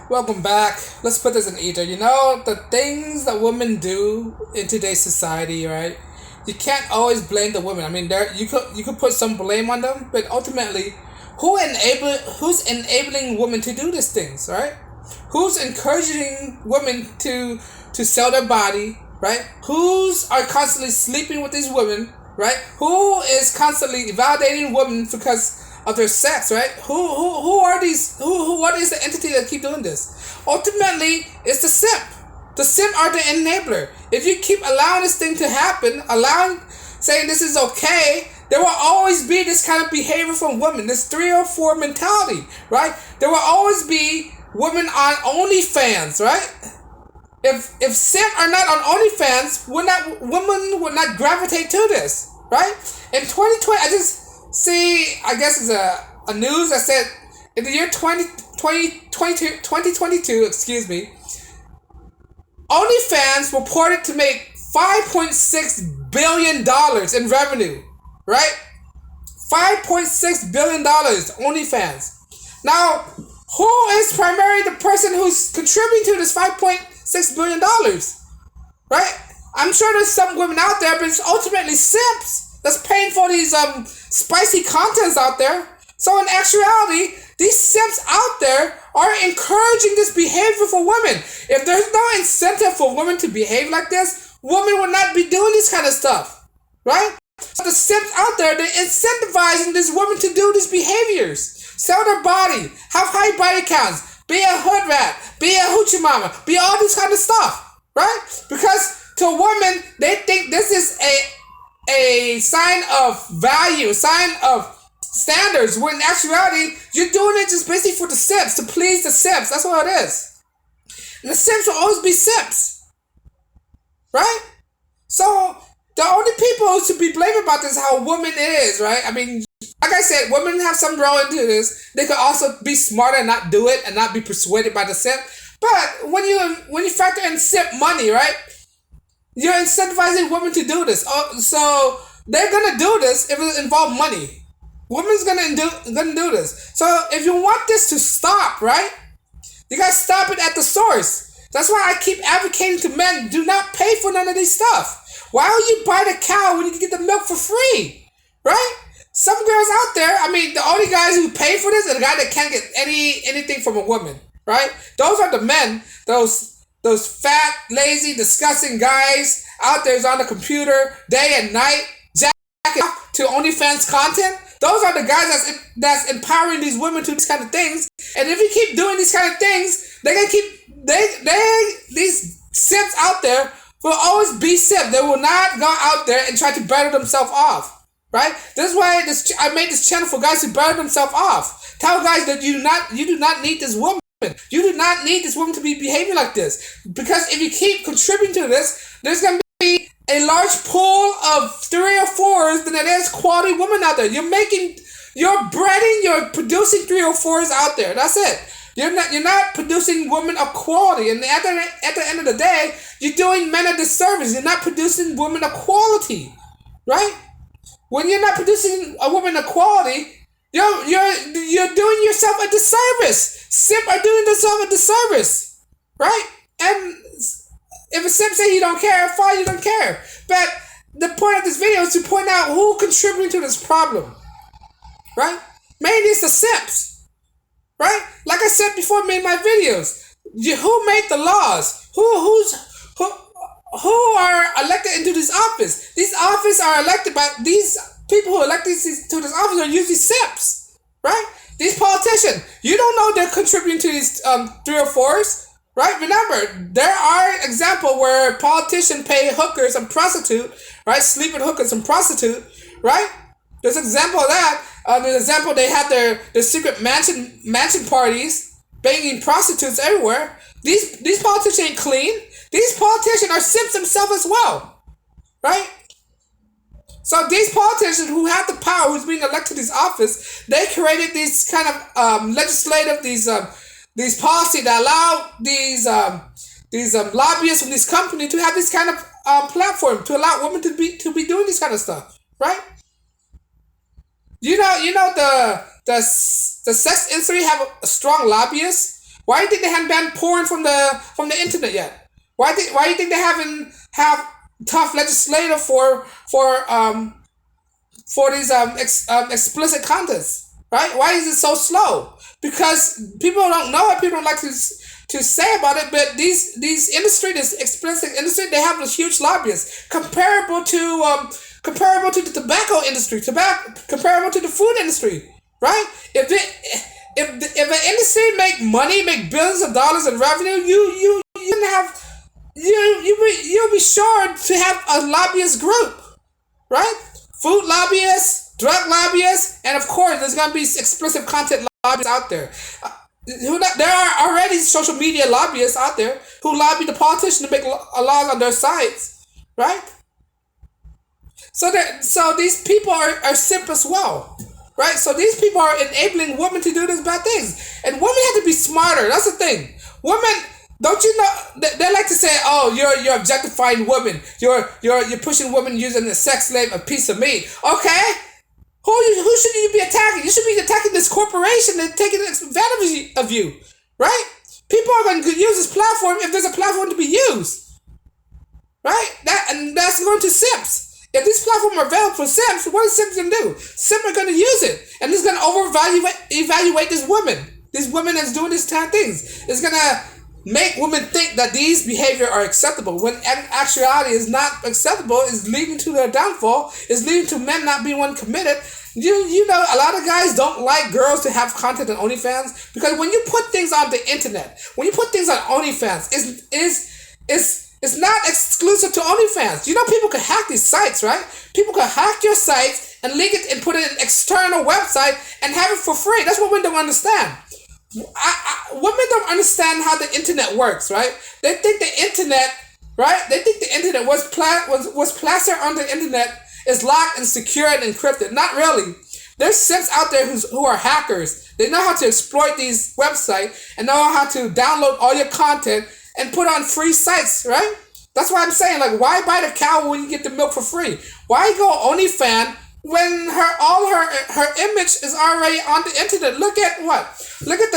Welcome back. Let's put this in ether. You know, the things that women do in today's society, right? You can't always blame the women. I mean, there you could put some blame on them, but ultimately, who's enabling women to do these things, right? Who's encouraging women to sell their body, right? Who's are constantly sleeping with these women, right? Who is constantly validating women because of their sex, right? Who are these? What is the entity that keep doing this? Ultimately, it's the simp. The simp are the enabler. If you keep allowing this thing to happen, saying this is okay, there will always be this kind of behavior from women. This 3 or 4 mentality, right? There will always be women on OnlyFans, right? If simp are not on OnlyFans, women would not gravitate to this, right? In 2020, I just see, I guess it's a news that said in the year 2022, excuse me, OnlyFans reported to make $5.6 billion in revenue, right? $5.6 billion OnlyFans. Now, who is primarily the person who's contributing to this $5.6 billion, right? I'm sure there's some women out there, but it's ultimately simps that's paying for these spicy contents out there. So in actuality, these simps out there are encouraging this behavior for women. If there's no incentive for women to behave like this, women would not be doing this kind of stuff, right? So the simps out there, they're incentivizing these women to do these behaviors. Sell their body, have high body counts, be a hood rat, be a hoochie mama, be all this kind of stuff, right? Because to a woman, they think this is a sign of value, sign of standards, when in actuality, you're doing it just basically for the simps, to please the simps. That's what it is. And the simps will always be simps, right? So the only people to be blamed about this is how women is, right? I mean, like I said, women have some role into this. They could also be smarter and not do it and not be persuaded by the simp. But when you factor in simp money, right? You're incentivizing women to do this. So they're gonna do this if it involves money. Women's gonna do this. So if you want this to stop, right? You gotta stop it at the source. That's why I keep advocating to men: do not pay for none of this stuff. Why would you buy the cow when you can get the milk for free, right? Some girls out there, I mean, the only guys who pay for this are the guy that can't get anything from a woman, right? Those are the men, those fat, lazy, disgusting guys out there on the computer day and night, jacking off to OnlyFans content. Those are the guys that's empowering these women to these kind of things. And if you keep doing these kind of things, they're gonna keep these simps out there will always be simp. They will not go out there and try to better themselves off. Right? This is why I made this channel for guys to better themselves off. Tell guys that you do not need this woman. You do not need this woman to be behaving like this. Because if you keep contributing to this, there's gonna be a large pool of 3 or 4s than there's quality women out there. You're producing 3 or 4s out there. That's it. You're not producing women of quality, and at the end of the day, you're doing men a disservice. You're not producing women of quality, right? When you're not producing a woman of quality, you're doing yourself a disservice. Simp are doing themselves a disservice, right? And if a simp say you don't care, fine, you don't care. But the point of this video is to point out who contributing to this problem, right? Mainly it's the simps, right? Like I said before, I made my videos. Who made the laws? Who are elected into this office? These offices are elected by these people who elect to this office are usually simps, right? These politicians, you don't know they're contributing to these 3 or 4s, right? Remember, there are examples where politicians pay hookers and prostitute, right? Sleep with hookers and prostitute, right? There's an example of that. There's an example they have their secret mansion parties, banging prostitutes everywhere. These politicians ain't clean. These politicians are simps themselves as well, right? So these politicians who have the power, who's being elected to this office, they created these kind of legislative, these policies that allow these lobbyists from this company to have this kind of platform to allow women to be doing this kind of stuff, right? You know the sex industry have a strong lobbyists. Why do you think they haven't banned porn from the internet yet? Why do you think they haven't have tough legislative for these explicit contents, right? Why is it so slow? Because people don't know it. People don't like to say about it. But these industry, this explicit industry, they have a huge lobbyists comparable to the tobacco industry, comparable to the food industry, right? If an industry make money, make billions of dollars in revenue, you have you'll be sure to have a lobbyist group, right? Food lobbyists, drug lobbyists, and of course, there's gonna be explicit content lobbyists out there. There are already social media lobbyists out there who lobby the politicians to make laws on their sides, right? So these people are simp as well, right? So these people are enabling women to do these bad things, and women have to be smarter. That's the thing. Women, don't you know? They like to say, "Oh, you're objectifying women. You're pushing women using a sex slave, a piece of meat." Okay, who should you be attacking? You should be attacking this corporation and taking advantage of you, right? People are going to use this platform if there's a platform to be used, right? That's going to Simps. If these platforms are available for Simps, what is Simps going to do? Simps are going to use it, and it's going to evaluate these women that's doing these kind of things. It's going to make women think that these behavior are acceptable when in actuality is not acceptable, is leading to their downfall, is leading to men not being one committed. You know, a lot of guys don't like girls to have content on OnlyFans because when you put things on the internet, when you put things on OnlyFans, it's not exclusive to OnlyFans. You know, people can hack these sites, right? People can hack your sites and link it and put it in an external website and have it for free. That's what women don't understand. Women don't understand how the internet works, right? They think the internet, right? They think the internet was plastered on the internet is locked and secure and encrypted. Not really. There's simps out there who are hackers. They know how to exploit these websites and know how to download all your content and put on free sites, right? That's why I'm saying, like, why buy the cow when you get the milk for free? Why go OnlyFans when her image is already on the internet? Look at what? Look at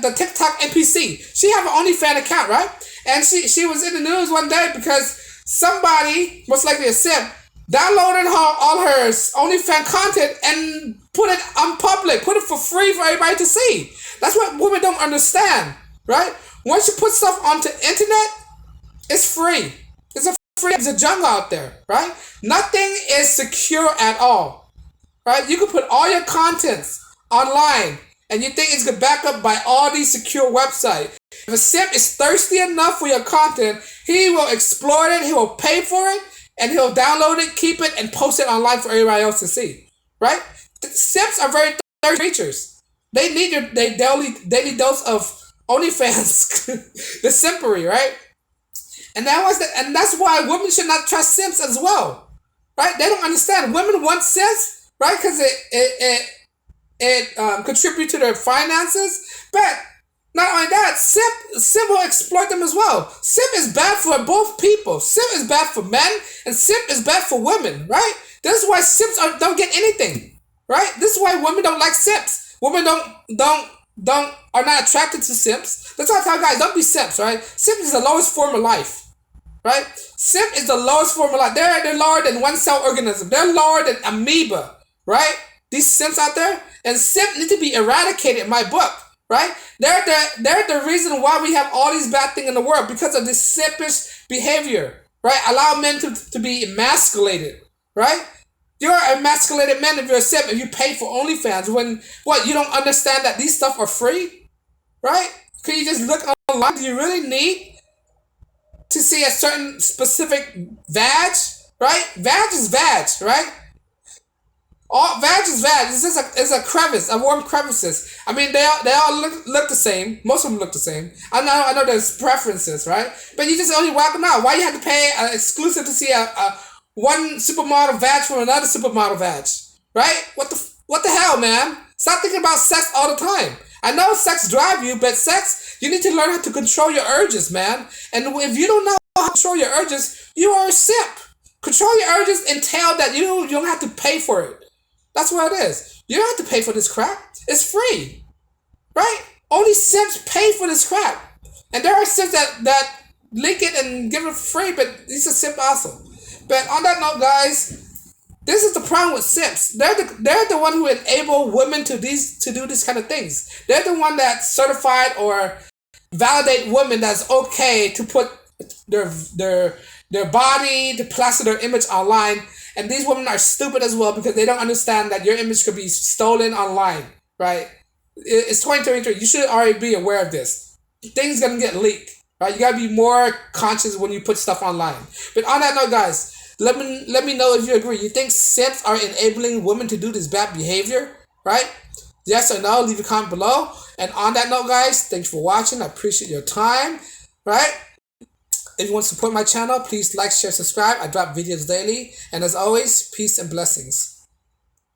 the TikTok NPC. She have an OnlyFans account, right? And she was in the news one day because somebody, most likely a simp, downloaded all her OnlyFans content and put it on public, put it for free for everybody to see. That's what women don't understand, right? Once you put stuff onto internet, it's free. It's a jungle out there, right? Nothing is secure at all, right? You can put all your contents online and you think it's going to back up by all these secure websites. If a simp is thirsty enough for your content, he will exploit it, he will pay for it, and he'll download it, keep it, and post it online for everybody else to see, right? Simps are very thirsty creatures. They need their daily dose of OnlyFans, the simpery, right? And that's why women should not trust simps as well, right? They don't understand. Women want simps, right? Because it contributes to their finances. But not only that, simp will exploit them as well. Simp is bad for both people. Simp is bad for men, and simp is bad for women, right? This is why simps don't get anything, right? This is why women don't like simps. Women are not attracted to simps. That's why I tell guys, don't be simps, right? Simp is the lowest form of life, right? Simp is the lowest form of life. They're lower than one cell organism. They're lower than amoeba, right? These simps out there, and simp need to be eradicated in my book, right? They're the reason why we have all these bad things in the world because of this simpish behavior, right? Allow men to be emasculated, right? You're an emasculated man if you're a simp, if you pay for OnlyFans. When, what, you don't understand that these stuff are free? Right? Can you just look online? Do you really need to see a certain specific vag? Right? Vag is vag, right? All vag is vag. It's a crevice, a warm crevices. I mean, they all look the same. Most of them look the same. I know there's preferences, right? But you just only whack them out. Why you have to pay exclusive to see a one supermodel vag from another supermodel vag, right? What the hell, man? Stop thinking about sex all the time. I know sex drives you, but sex, you need to learn how to control your urges, man. And if you don't know how to control your urges, you are a simp. Control your urges entail that you don't have to pay for it. That's what it is. You don't have to pay for this crap. It's free, right? Only simps pay for this crap. And there are simps that link it and give it for free, but these are simp also. But on that note, guys, this is the problem with simps. They're the one who enable women to do these kind of things. They're the one that certified or validate women that's okay to put their body, to plaster their image online. And these women are stupid as well because they don't understand that your image could be stolen online, right? It's 2023. You should already be aware of this. Things gonna get leaked, right? You gotta be more conscious when you put stuff online. But on that note, guys, let me know if you agree. You think simps are enabling women to do this bad behavior, right? Yes or no? Leave a comment below. And on that note, guys, thanks for watching. I appreciate your time, right? If you want to support my channel, please like, share, subscribe. I drop videos daily. And as always, peace and blessings.